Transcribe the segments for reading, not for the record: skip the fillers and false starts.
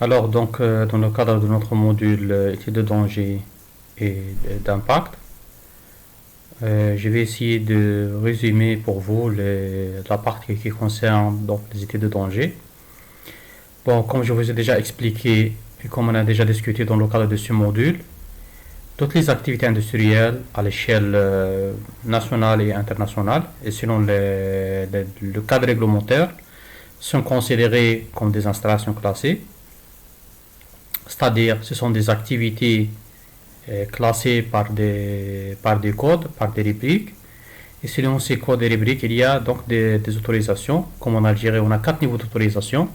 Alors, donc, dans le cadre de notre module études de danger et d'impact, je vais essayer de résumer pour vous la partie qui concerne donc, les études de danger. Bon, comme je vous ai déjà expliqué et comme on a déjà discuté dans le cadre de ce module, toutes les activités industrielles à l'échelle nationale et internationale et selon le cadre réglementaire sont considérées comme des installations classées. C'est-à-dire, ce sont des activités classées par des codes, par des rubriques. Et selon ces codes et rubriques, il y a donc des autorisations. Comme on a géré, on a 4 niveaux d'autorisation.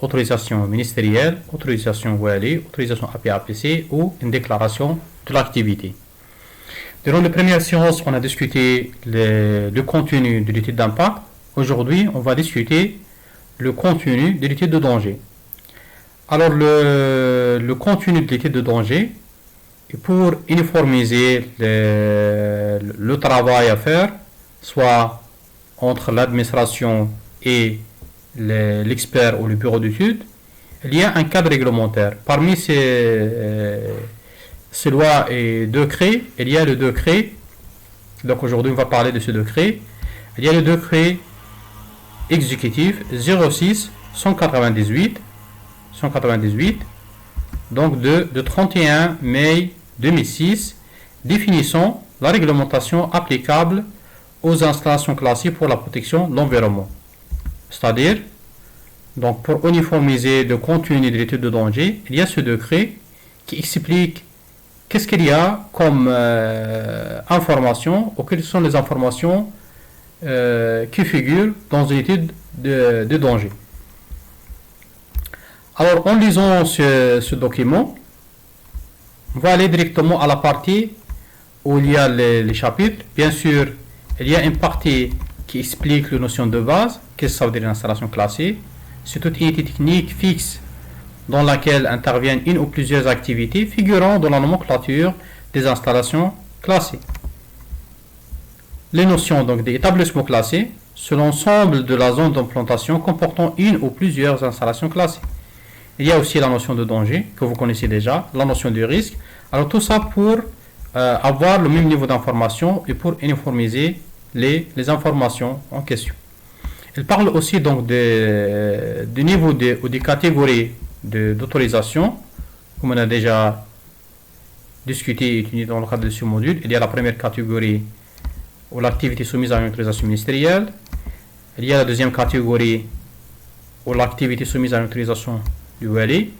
Autorisation ministérielle, autorisation WLI, autorisation APAPC ou une déclaration de l'activité. Durant les premières séances, on a discuté le contenu de l'étude d'impact. Aujourd'hui, on va discuter le contenu de l'étude de danger. Alors, le contenu de l'étude de danger, pour uniformiser le travail à faire, soit entre l'administration et l'expert ou le bureau d'études, il y a un cadre réglementaire. Parmi ces lois et décrets, il y a le décret, donc aujourd'hui on va parler de ce décret, il y a le décret exécutif 06 198 donc de 31 mai 2006 définissant la réglementation applicable aux installations classées pour la protection de l'environnement. C'est-à-dire, donc pour uniformiser le contenu de l'étude de danger, il y a ce décret qui explique qu'est-ce qu'il y a comme informations ou quelles sont les informations qui figurent dans une étude de danger. Alors, en lisant ce document, on va aller directement à la partie où il y a les chapitres. Bien sûr, il y a une partie qui explique les notions de base. Qu'est-ce que ça veut dire une installation classée? C'est toute unité technique fixe dans laquelle interviennent une ou plusieurs activités figurant dans la nomenclature des installations classées. Les notions donc des établissements classés, c'est l'ensemble de la zone d'implantation comportant une ou plusieurs installations classées. Il y a aussi la notion de danger, que vous connaissez déjà, la notion de risque. Alors tout ça pour avoir le même niveau d'information et pour uniformiser les informations en question. Il parle aussi donc du niveau ou des catégories d'autorisation, comme on a déjà discuté et étudié dans le cadre de ce module. Il y a la première catégorie où l'activité soumise à une autorisation ministérielle. Il y a la deuxième catégorie où l'activité soumise à une autorisation du WLI.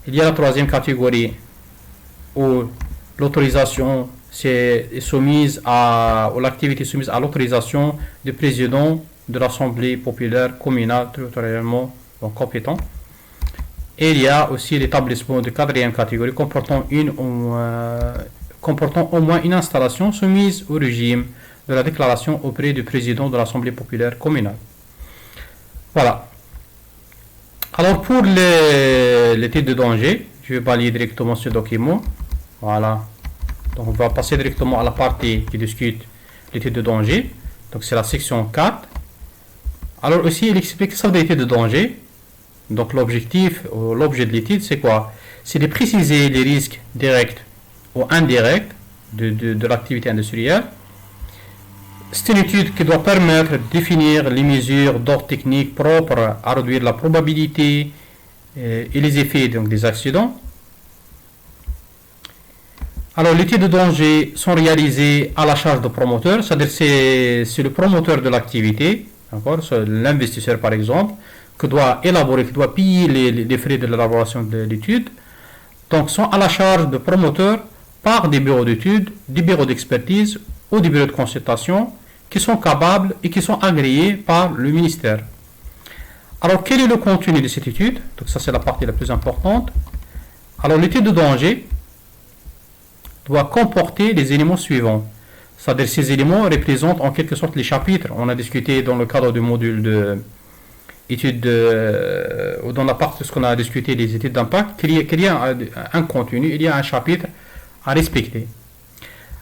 Il y a la troisième catégorie où l'autorisation est soumise ou l'activité soumise à l'autorisation du président de l'Assemblée populaire communale territorialement compétent. Et il y a aussi l'établissement de quatrième catégorie comportant au moins une installation soumise au régime de la déclaration auprès du président de l'Assemblée populaire communale. Voilà. Alors pour l'étude de danger, je vais balayer directement ce document. Voilà. Donc on va passer directement à la partie qui discute l'étude de danger. Donc c'est la section 4. Alors aussi il explique ça de l'étude de danger. Donc l'objectif ou l'objet de l'étude c'est quoi? C'est de préciser les risques directs ou indirects de l'activité industrielle. C'est une étude qui doit permettre de définir les mesures d'ordre technique propres à réduire la probabilité et les effets donc, des accidents. Alors, les études de danger sont réalisées à la charge du promoteur, c'est-à-dire c'est le promoteur de l'activité, l'investisseur par exemple, qui doit élaborer, qui doit payer les frais de l'élaboration de l'étude. Donc, sont à la charge du promoteur par des bureaux d'études, des bureaux d'expertise ou des bureaux de consultation qui sont capables et qui sont agréés par le ministère. Alors, quel est le contenu de cette étude? Donc, ça, c'est la partie la plus importante. Alors, l'étude de danger doit comporter les éléments suivants. C'est-à-dire, ces éléments représentent en quelque sorte les chapitres. On a discuté dans le cadre du module de études, ou dans la partie de ce qu'on a discuté des études d'impact, qu'il y a un contenu, il y a un chapitre à respecter.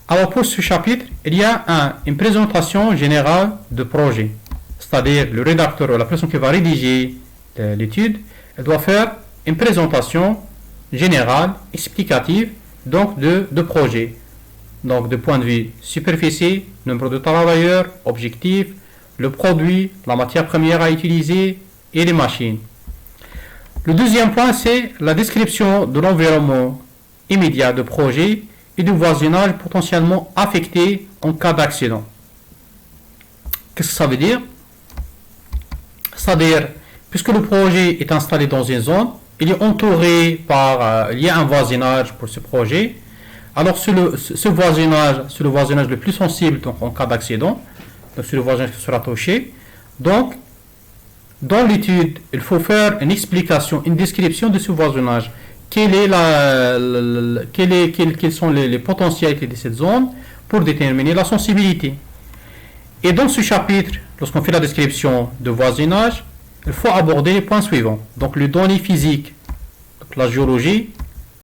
Alors pour ce chapitre, il y a une présentation générale de projet. C'est-à-dire le rédacteur ou la personne qui va rédiger l'étude, elle doit faire une présentation générale, explicative, donc de projet. Donc de point de vue superficie, nombre de travailleurs, objectif, le produit, la matière première à utiliser et les machines. Le deuxième point, c'est la description de l'environnement immédiat de projet et du voisinage potentiellement affecté en cas d'accident. Qu'est-ce que ça veut dire? C'est-à-dire, puisque le projet est installé dans une zone, il est entouré par, il y a un voisinage pour ce projet. Alors, c'est le voisinage le plus sensible donc, en cas d'accident. Donc, c'est le voisinage qui sera touché. Donc, dans l'étude, il faut faire une explication, une description de ce voisinage. Quelles sont les potentialités de cette zone pour déterminer la sensibilité. Et dans ce chapitre, lorsqu'on fait la description de voisinage, il faut aborder les points suivants. Donc les données physiques, donc la géologie,